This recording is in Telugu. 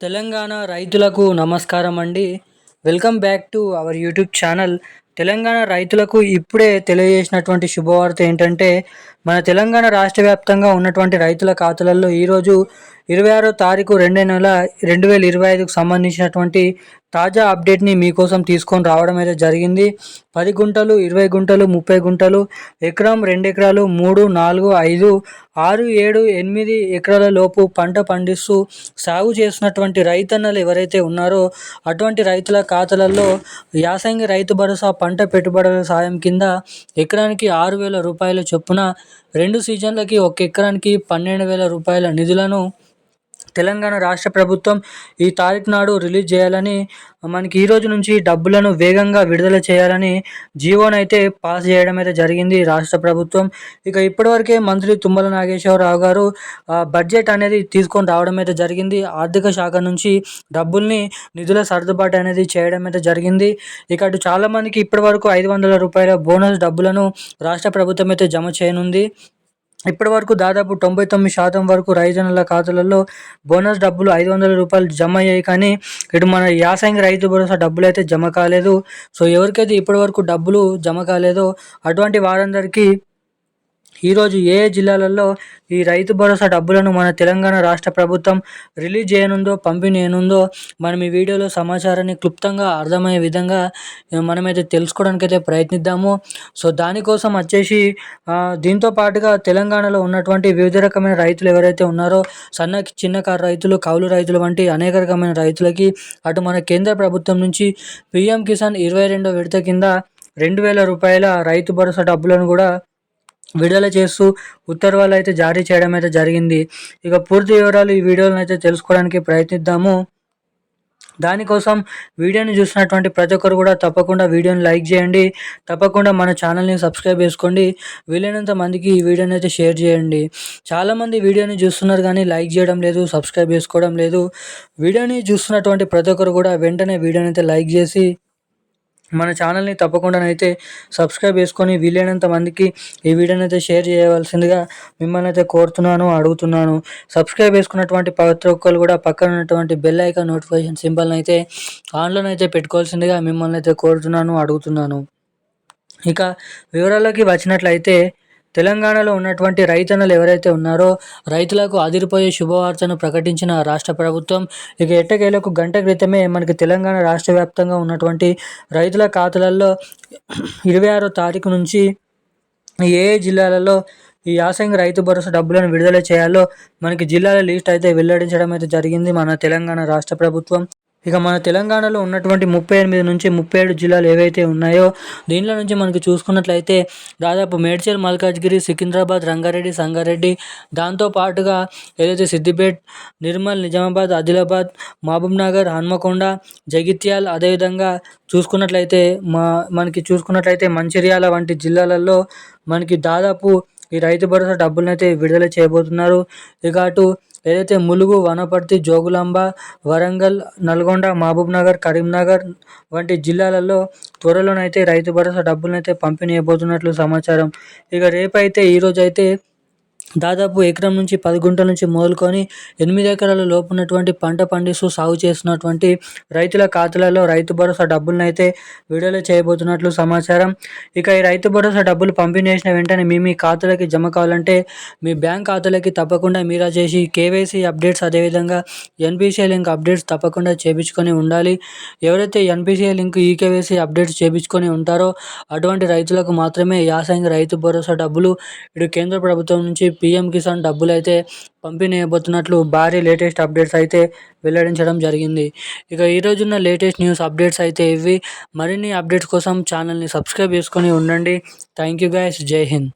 తెలంగాణ రైతులకు నమస్కారం అండి. Welcome back to our YouTube channel. Telangana రైతులకు ఇప్పుడే తెలియజేసినటువంటి శుభవార్త ఏంటంటే, మన తెలంగాణ రాష్ట్ర వ్యాప్తంగా ఉన్నటువంటి రైతుల ఖాతాలలో ఈరోజు 26వ తారీఖు 2వ నెల 2025కు సంబంధించినటువంటి తాజా అప్డేట్ని మీకోసం తీసుకొని రావడం అయితే జరిగింది. 10 గుంటలు, 20 గుంటలు, 30 గుంటలు, ఎకరం, 2 ఎకరాలు, 3, 4, 5, 6, 7, 8 ఎకరాల లోపు పంట పండిస్తూ సాగు చేస్తున్నటువంటి రైతన్నలు ఎవరైతే ఉన్నారో అటువంటి రైతుల ఖాతాలలో యాసంగి రైతు భరోసా పంట పెట్టుబడుల సాయం కింద ఎకరానికి 6,000 రూపాయల చొప్పున 2 సీజన్లకి ఒక ఎకరానికి 12,000 రూపాయల నిధులను తెలంగాణ రాష్ట్ర ప్రభుత్వం ఈ తారీఖు నాడు రిలీజ్ చేయాలని, మనకి ఈ రోజు నుంచి డబ్బులను వేగంగా విడుదల చేయాలని జీవోనైతే పాస్ చేయడం అయితే జరిగింది రాష్ట్ర ప్రభుత్వం. ఇక ఇప్పటివరకే మంత్రి తుమ్మల నాగేశ్వరరావు గారు బడ్జెట్ అనేది తీసుకొని రావడం అయితే జరిగింది. ఆర్థిక శాఖ నుంచి డబ్బుల్ని నిధుల సర్దుబాటు అనేది చేయడం అయితే జరిగింది. ఇక అటు చాలామందికి ఇప్పటివరకు 500 రూపాయల బోనస్ డబ్బులను రాష్ట్ర ప్రభుత్వం అయితే జమ చేయనుంది. ఇప్పటివరకు దాదాపు 99% వరకు రైతన్నల ఖాతాలలో బోనస్ డబ్బులు 500 రూపాయలు జమ అయ్యాయి. కానీ ఇటు మన యాసంగి రైతు భరోసా డబ్బులు అయితే జమ కాలేదు. సో ఎవరికైతే ఇప్పటివరకు డబ్బులు జమ కాలేదో అటువంటి వారందరికీ ఈరోజు ఏ జిల్లాలలో ఈ రైతు భరోసా డబ్బులను మన తెలంగాణ రాష్ట్ర ప్రభుత్వం రిలీజ్ చేయనుందో, పంపిణీ చేయనుందో మనం ఈ వీడియోలో సమాచారాన్ని క్లుప్తంగా అర్థమయ్యే విధంగా మనమైతే తెలుసుకోవడానికి అయితే ప్రయత్నిద్దాము. సో దానికోసం వచ్చేసి దీంతో పాటుగా తెలంగాణలో ఉన్నటువంటి వివిధ రకమైన రైతులు ఎవరైతే ఉన్నారో చిన్నకారు రైతులు, కౌలు రైతులు వంటి అనేక రకమైన రైతులకి అటు మన కేంద్ర ప్రభుత్వం నుంచి పీఎం కిసాన్ 22వ విడత కింద 2,000 రూపాయల రైతు భరోసా డబ్బులను కూడా విడుదల చేస్తూ ఉత్తర్వులు అయితే జారీ చేయడం అయితే జరిగింది. ఇక పూర్తి వివరాలు ఈ వీడియోలను అయితే తెలుసుకోవడానికి ప్రయత్నిద్దాము. దానికోసం వీడియోని చూసినటువంటి ప్రతి ఒక్కరు కూడా తప్పకుండా వీడియోని లైక్ చేయండి. తప్పకుండా మన ఛానల్ని సబ్స్క్రైబ్ చేసుకోండి. వీలైనంత మందికి ఈ వీడియోని అయితే షేర్ చేయండి. చాలామంది వీడియోని చూస్తున్నారు కానీ లైక్ చేయడం లేదు, సబ్స్క్రైబ్ చేసుకోవడం లేదు. వీడియోని చూస్తున్నటువంటి ప్రతి ఒక్కరు కూడా వెంటనే వీడియోని అయితే లైక్ చేసి మన ఛానల్ని తప్పకుండానైతే సబ్స్క్రైబ్ చేసుకొని వీలైనంత మందికి ఈ వీడియోని అయితే షేర్ చేయవలసిందిగా మిమ్మల్ని అయితే కోరుతున్నాను, అడుగుతున్నాను. సబ్స్క్రైబ్ చేసుకున్నటువంటి ప్రతి ఒక్కరు కూడా పక్కన ఉన్నటువంటి బెల్ ఐకాన్ నోటిఫికేషన్ సింబల్ని అయితే ఆన్లోనైతే పెట్టుకోవాల్సిందిగా మిమ్మల్ని అయితే కోరుతున్నాను, అడుగుతున్నాను. ఇక వివరాల్లోకి వచ్చినట్లయితే తెలంగాణలో ఉన్నటువంటి రైతన్నలు ఎవరైతే ఉన్నారో రైతులకు అదిరిపోయే శుభవార్తను ప్రకటించిన రాష్ట్ర ప్రభుత్వం. ఇక ఎట్టకేలకు గంట క్రితమే మనకి తెలంగాణ రాష్ట్ర వ్యాప్తంగా ఉన్నటువంటి రైతుల ఖాతాలలో 26వ తారీఖు నుంచి ఏ జిల్లాలలో ఈ యాసంగి రైతు భరోసా డబ్బులను విడుదల చేయాలో మనకి జిల్లాల లిస్ట్ అయితే వెల్లడించడం అయితే జరిగింది మన తెలంగాణ రాష్ట్ర ప్రభుత్వం. ఇక మన తెలంగాణలో ఉన్నటువంటి 38 నుంచి 37 జిల్లాలు ఏవైతే ఉన్నాయో దీనిలో నుంచి మనకి చూసుకున్నట్లయితే దాదాపు మేడ్చల్, మల్కాజ్గిరి, సికింద్రాబాద్, రంగారెడ్డి, సంగారెడ్డి, దాంతో పాటుగా ఏదైతే సిద్దిపేట్, నిర్మల్, నిజామాబాద్, ఆదిలాబాద్, మహబూబ్నగర్, హన్మకొండ, జగిత్యాల్, అదేవిధంగా చూసుకున్నట్లయితే మంచిర్యాల వంటి జిల్లాలలో మనకి దాదాపు ఈ రైతు భరోసా డబ్బులను అయితే విడుదల చేయబోతున్నారు. ఇక అటు ఏదైతే ములుగు, వనపర్తి, జోగులాంబ, వరంగల్, నల్గొండ, మహబూబ్నగర్, కరీంనగర్ వంటి జిల్లాలలో త్వరలోనైతే రైతు భరోసా డబ్బులనైతే పంపిణీ చేయబోతున్నట్లు సమాచారం. ఇక రేపైతే ఈరోజైతే దాదాపు ఎకరం నుంచి 10 గుంటల నుంచి మొదలుకొని 8 ఎకరాల లోపు ఉన్నటువంటి పంట పండిస్తూ సాగు చేస్తున్నటువంటి రైతుల ఖాతాలలో రైతు భరోసా డబ్బులను అయితే విడుదల చేయబోతున్నట్లు సమాచారం. ఇక ఈ రైతు భరోసా డబ్బులు పంపిణీ చేసిన వెంటనే మీ ఖాతాలకి జమ కావాలంటే మీ బ్యాంక్ ఖాతాలకి తప్పకుండా మీరా చేసి కేవైసీ అప్డేట్స్, అదేవిధంగా ఎన్పిసిఐ లింక్ అప్డేట్స్ తప్పకుండా చేయించుకొని ఉండాలి. ఎవరైతే ఎన్పిసిఐ లింక్, ఈకేవైసీ అప్డేట్స్ చేయించుకొని ఉంటారో అటువంటి రైతులకు మాత్రమే యాసంగి రైతు భరోసా డబ్బులు ఇటు కేంద్ర ప్రభుత్వం నుంచి పీఎం కిసాన్ డబ్బులు అయితే పంపిణీ చేయబోతున్నట్లు భారీ లేటెస్ట్ అప్డేట్స్ అయితే వెల్లడించడం జరిగింది. ఇక ఈరోజున్న లేటెస్ట్ న్యూస్ అప్డేట్స్ అయితే ఇవి. మరిన్ని అప్డేట్స్ కోసం ఛానల్ని సబ్స్క్రైబ్ చేసుకొని ఉండండి. Thank you guys. జై హింద్.